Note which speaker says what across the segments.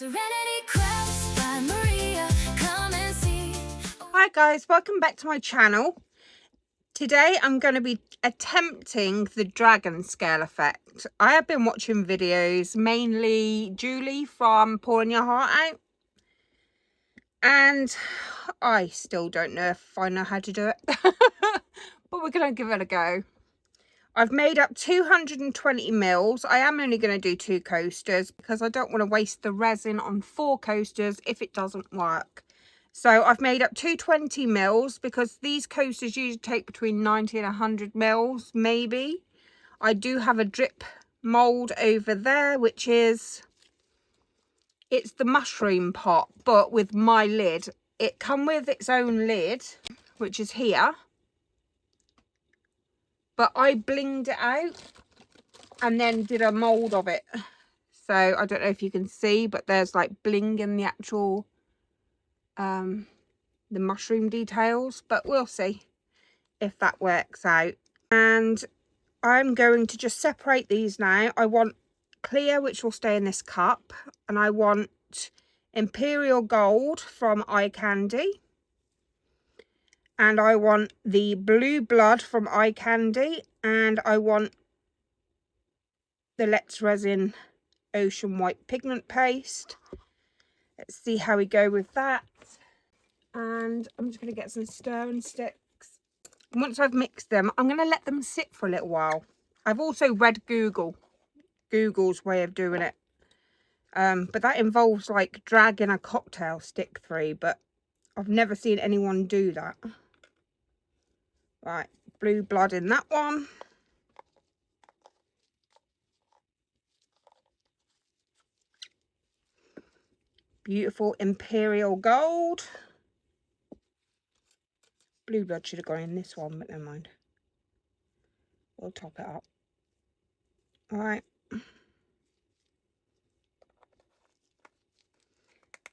Speaker 1: Hi guys, welcome back to my channel. Today I'm going to be attempting the Dragon Scale Effect. I have been watching videos, mainly Julie from Pouring Your Heart Out, and I still don't know if I know how to do it, but we're going to give it a go. I've made up 220 mils. I am only going to do 2 coasters because I don't want to waste the resin on 4 coasters if it doesn't work. So I've made up 220 mils because these coasters usually take between 90 and 100 mils, maybe. I do have a drip mold over there, which is, it's the mushroom pot, but with my lid. It comes with its own lid, which is here. But I blinged it out and then did a mold of it. So I don't know if you can see, but there's like bling in the actual the mushroom details, but we'll see if that works out. And I'm going to just separate these now. I want clear, which will stay in this cup, and I want Imperial Gold from EyeCandy, and I want the Blue Blood from EyeCandy, and I want the Let's Resin Ocean White pigment paste. Let's see how we go with that. And I'm just going to get some stirring sticks. And once I've mixed them, I'm going to let them sit for a little while. I've also read Google's way of doing it. But that involves like dragging a cocktail stick through, but I've never seen anyone do that. Right, Blue Blood in that one. Beautiful Imperial Gold. Blue Blood should have gone in this one, but never mind. We'll top it up. All right.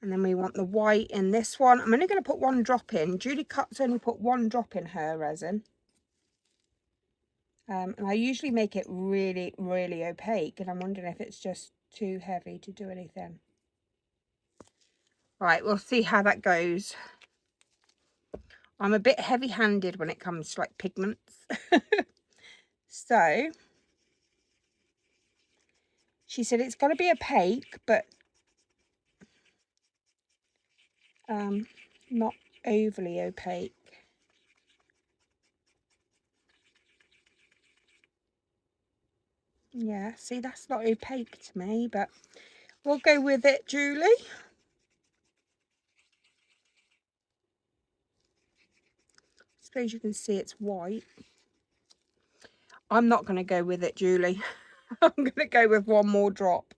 Speaker 1: And then we want the white in this one. I'm only going to put 1 drop in. Julie Cut's only put 1 drop in her resin. And I usually make it really, really opaque. And I'm wondering if it's just too heavy to do anything. Right, we'll see how that goes. I'm a bit heavy-handed when it comes to like pigments. So, she said it's got to be opaque, but not overly opaque. Yeah, see, that's not opaque to me, but we'll go with it, Julie. I suppose you can see it's white. I'm not going to go with it, Julie. I'm going to go with 1 more drop.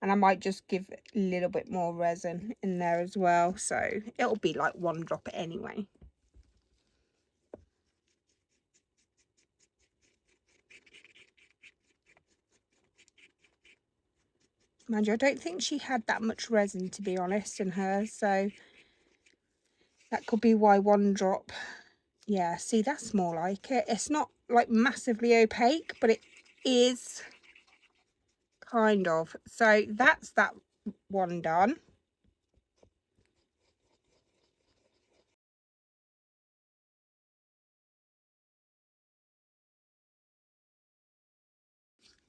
Speaker 1: And I might just give a little bit more resin in there as well. So it'll be like 1 drop anyway. Mind you, I don't think she had that much resin, to be honest, in hers. So that could be why 1 drop. Yeah, see, that's more like it. It's not like massively opaque, but it is kind of. So that's that one done.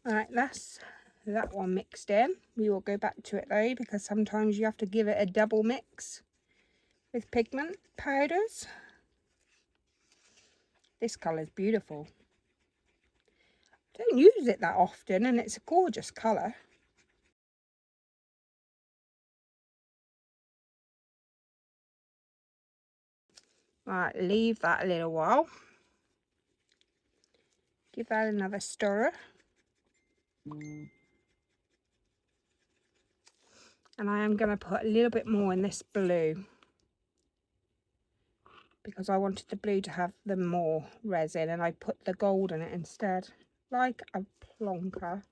Speaker 1: All right, that's that one mixed in. We will go back to it though, because sometimes you have to give it a double mix with pigment powders. This colour is beautiful. I don't use it that often, and it's a gorgeous colour. Right, leave that a little while. Give that another stir. And I am going to put a little bit more in this blue, because I wanted the blue to have the more resin, and I put the gold in it instead, like a plonker.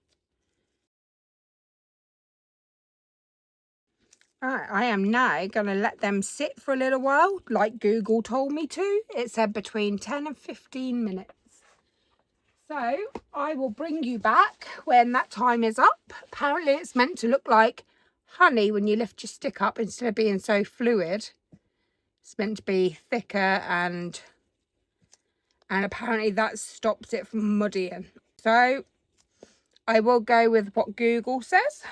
Speaker 1: Alright, I am now going to let them sit for a little while, like Google told me to. It said between 10 and 15 minutes. So I will bring you back when that time is up. Apparently it's meant to look like honey, when you lift your stick up, instead of being so fluid, it's meant to be thicker, and apparently that stops it from muddying. So I will go with what Google says,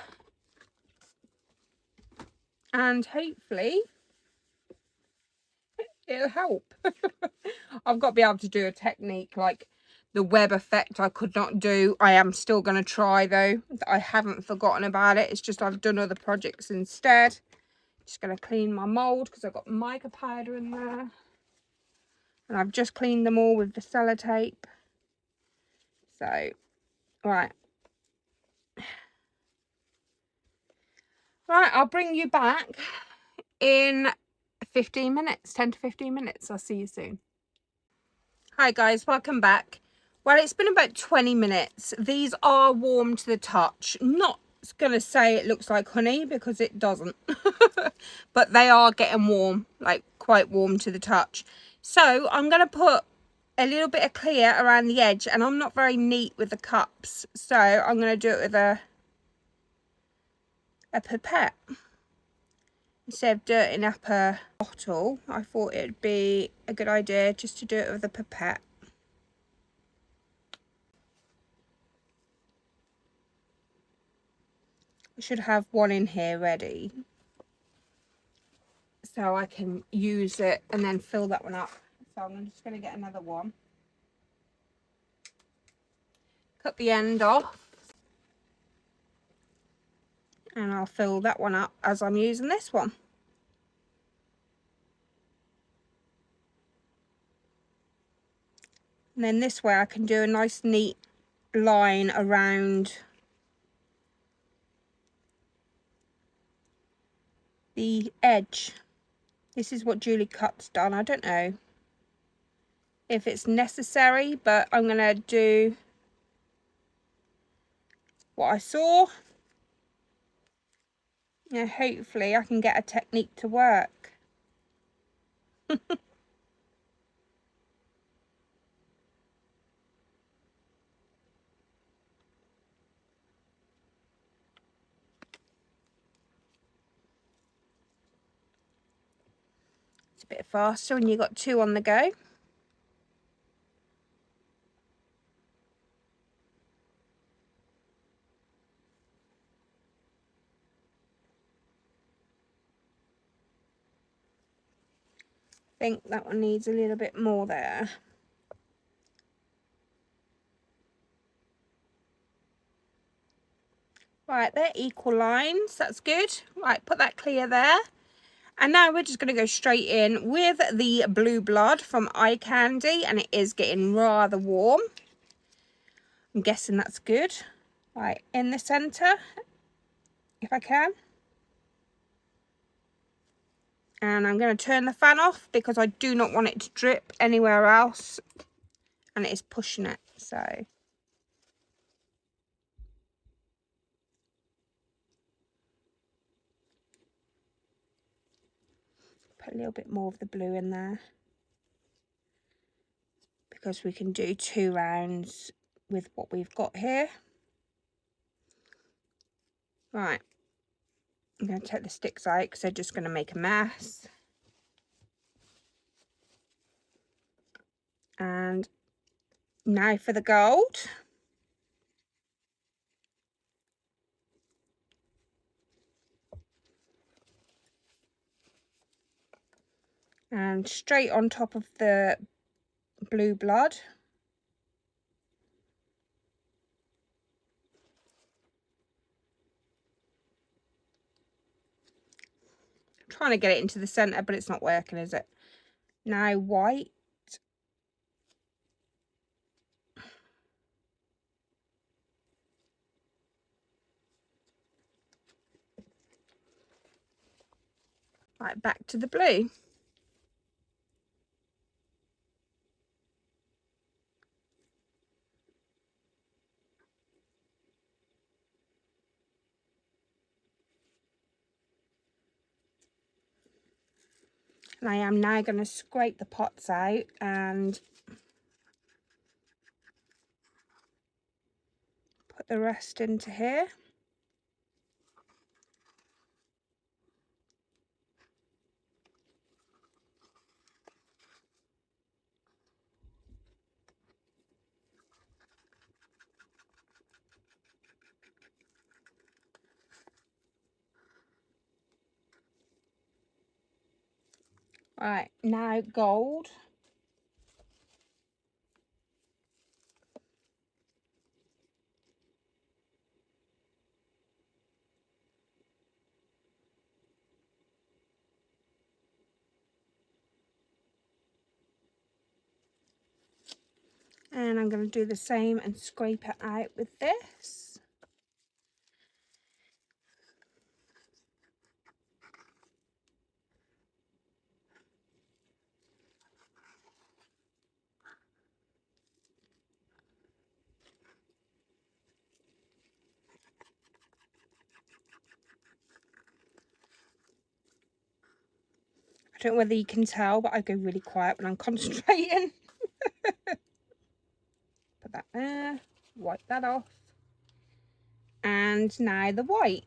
Speaker 1: and hopefully it'll help. I've got to be able to do a technique like the web effect I could not do. I am still going to try though. I haven't forgotten about it. It's just I've done other projects instead. Just going to clean my mould because I've got mica powder in there. And I've just cleaned them all with the sellotape. So, right. Right, I'll bring you back in 15 minutes, 10 to 15 minutes. I'll see you soon. Hi guys, welcome back. Well, it's been about 20 minutes. These are warm to the touch. Not gonna say it looks like honey because it doesn't. But they are getting warm, like quite warm to the touch. So I'm gonna put a little bit of clear around the edge, and I'm not very neat with the cups. So I'm gonna do it with a pipette. Instead of dirtying up a bottle, I thought it'd be a good idea just to do it with a pipette. I should have one in here ready, so I can use it and then fill that one up. So I'm just going to get another one. Cut the end off. And I'll fill that one up as I'm using this one. And then this way I can do a nice neat line around the edge. This is what Julie Cut's done. I don't know if it's necessary, but I'm going to do what I saw. Yeah, hopefully I can get a technique to work. It's a bit faster when you've got two on the go. I think that one needs a little bit more there. Right, they're equal lines, that's good. Right, put that clear there. And now we're just going to go straight in with the Blue Blood from EyeCandy, and it is getting rather warm. I'm guessing that's good. Right, in the centre, if I can. And I'm going to turn the fan off because I do not want it to drip anywhere else. And it is pushing it, so. Put a little bit more of the blue in there, because we can do 2 rounds with what we've got here. Right, I'm going to take the sticks out because they're just going to make a mess. And now for the gold. And straight on top of the Blue Blood. I'm trying to get it into the centre, but it's not working, is it? Now white. Right, back to the blue. And I am now going to scrape the pots out and put the rest into here. Right, now gold. And I'm going to do the same and scrape it out with this. I don't know whether you can tell, but I go really quiet when I'm concentrating. Put that there, wipe that off. And now the white.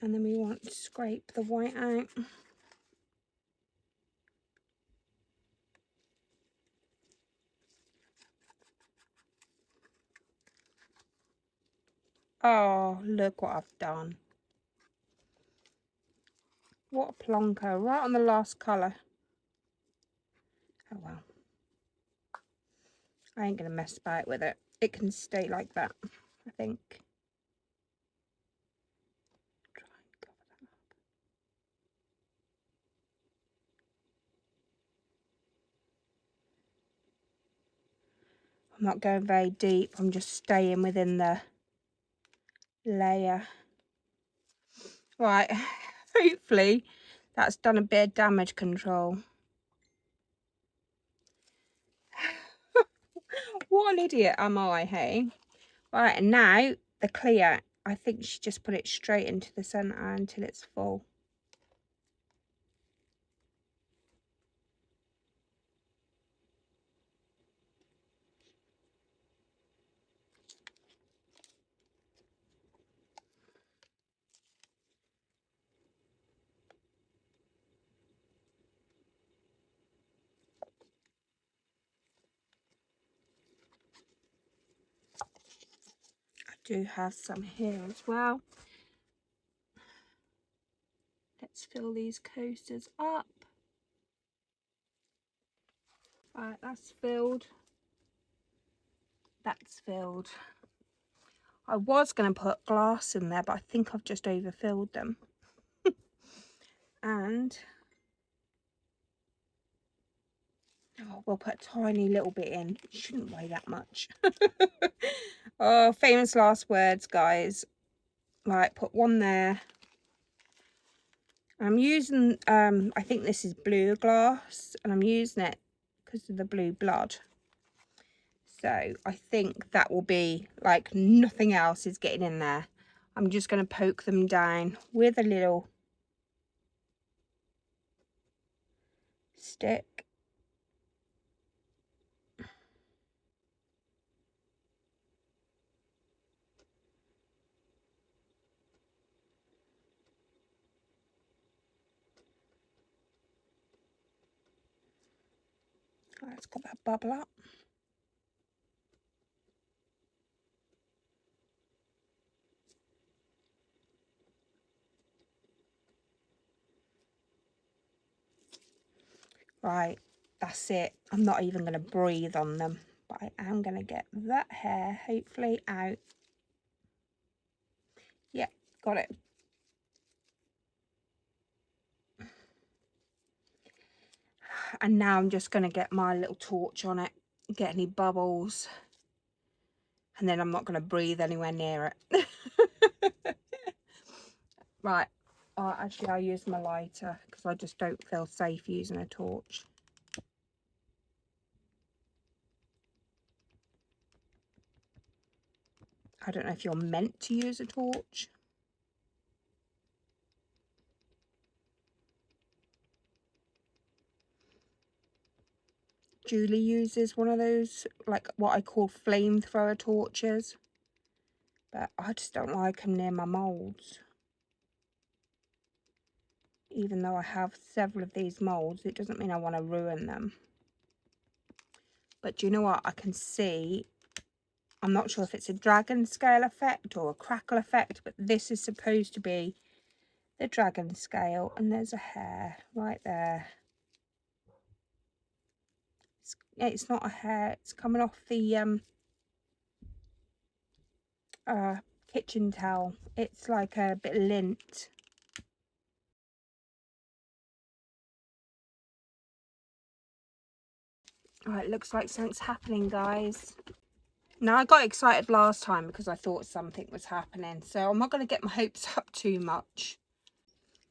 Speaker 1: And then we want to scrape the white out. Oh, look what I've done. What a plonker, right on the last colour. Oh well. I ain't going to mess about with it. It can stay like that, I think. Try and cover that up. I'm not going very deep, I'm just staying within the layer. Right, hopefully that's done a bit of damage control. What an idiot am I, hey? Right, and now the clear. I think she just put it straight into the centre until it's full. I do have some here as well. Let's fill these coasters up. Right, that's filled. That's filled. I was going to put glass in there, but I think I've just overfilled them. And oh, we'll put a tiny little bit in. It shouldn't weigh that much. Oh, famous last words, guys. Right, put one there. I'm using, I think this is blue glass, and I'm using it because of the blue blood. So I think that will be like nothing else is getting in there. I'm just going to poke them down with a little stick. Let's got that bubble up. Right, that's it. I'm not even going to breathe on them, but I am going to get that hair hopefully out. Yeah, got it. And now I'm just going to get my little torch on it, get any bubbles, and then I'm not going to breathe anywhere near it. Right, actually I'll use my lighter because I just don't feel safe using a torch. I don't know if you're meant to use a torch. Julie uses one of those, like what I call flamethrower torches. But I just don't like them near my moulds. Even though I have several of these moulds, it doesn't mean I want to ruin them. But do you know what? I can see, I'm not sure if it's a dragon scale effect or a crackle effect, but this is supposed to be the dragon scale. And there's a hair right there. It's not a hair, it's coming off the kitchen towel. It's like a bit of lint. Right, looks like something's happening, guys. Now, I got excited last time because I thought something was happening, so I'm not going to get my hopes up too much.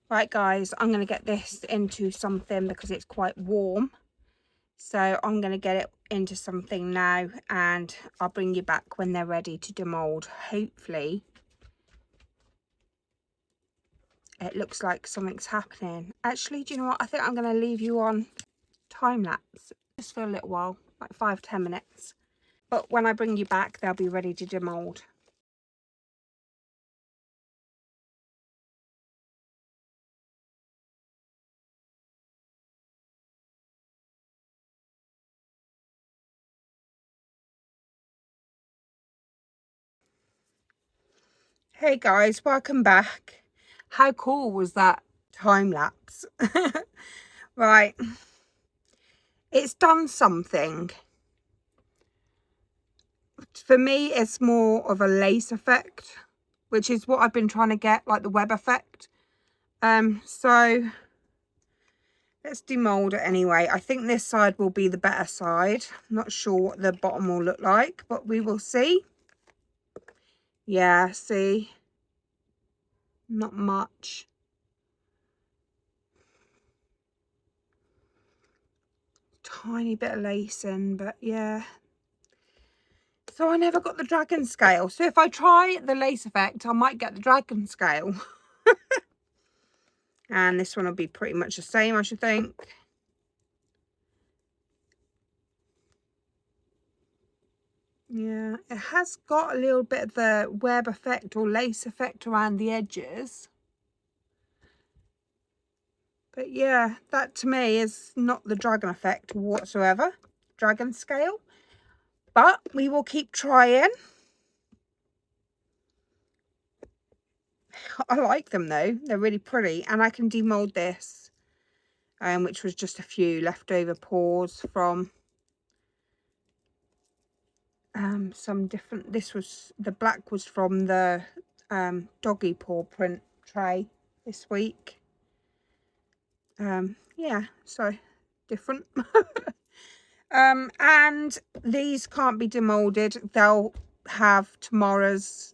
Speaker 1: Right, guys, I'm going to get this into something because it's quite warm. So I'm going to get it into something now, and I'll bring you back when they're ready to demold. Hopefully, it looks like something's happening. Actually, do you know what? I think I'm going to leave you on time lapse just for a little while, like 5-10 minutes. But when I bring you back, they'll be ready to demold. Hey guys, welcome back. How cool was that time lapse? Right, it's done something. For me, it's more of a lace effect, which is what I've been trying to get, like the web effect. So let's demold it anyway. I think this side will be the better side. I'm not sure what the bottom will look like, but we will see. Yeah, see, not much. Tiny bit of lacing, but yeah. So I never got the dragon scale. So if I try the lace effect, I might get the dragon scale. And this one will be pretty much the same, I should think. Yeah, it has got a little bit of the web effect or lace effect around the edges. But yeah, that to me is not the dragon effect whatsoever. Dragon scale. But we will keep trying. I like them though. They're really pretty. And I can demold this. Which was just a few leftover paws from some different, this was, the black was from the doggy paw print tray this week. Yeah, so different. And these can't be demolded. They'll have tomorrow's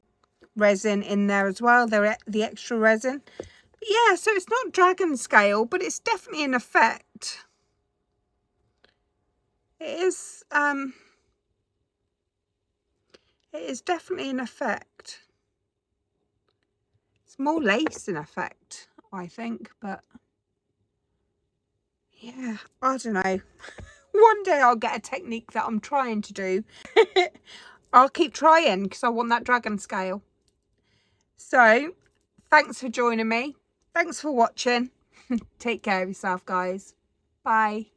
Speaker 1: resin in there as well. They're the extra resin. But yeah, so it's not dragon scale, but it's definitely an effect. It is definitely an effect. It's more lace in effect, I think, but yeah, I don't know. One day I'll get a technique that I'm trying to do. I'll keep trying because I want that dragon scale. So, thanks for joining me. Thanks for watching. Take care of yourself, guys. Bye.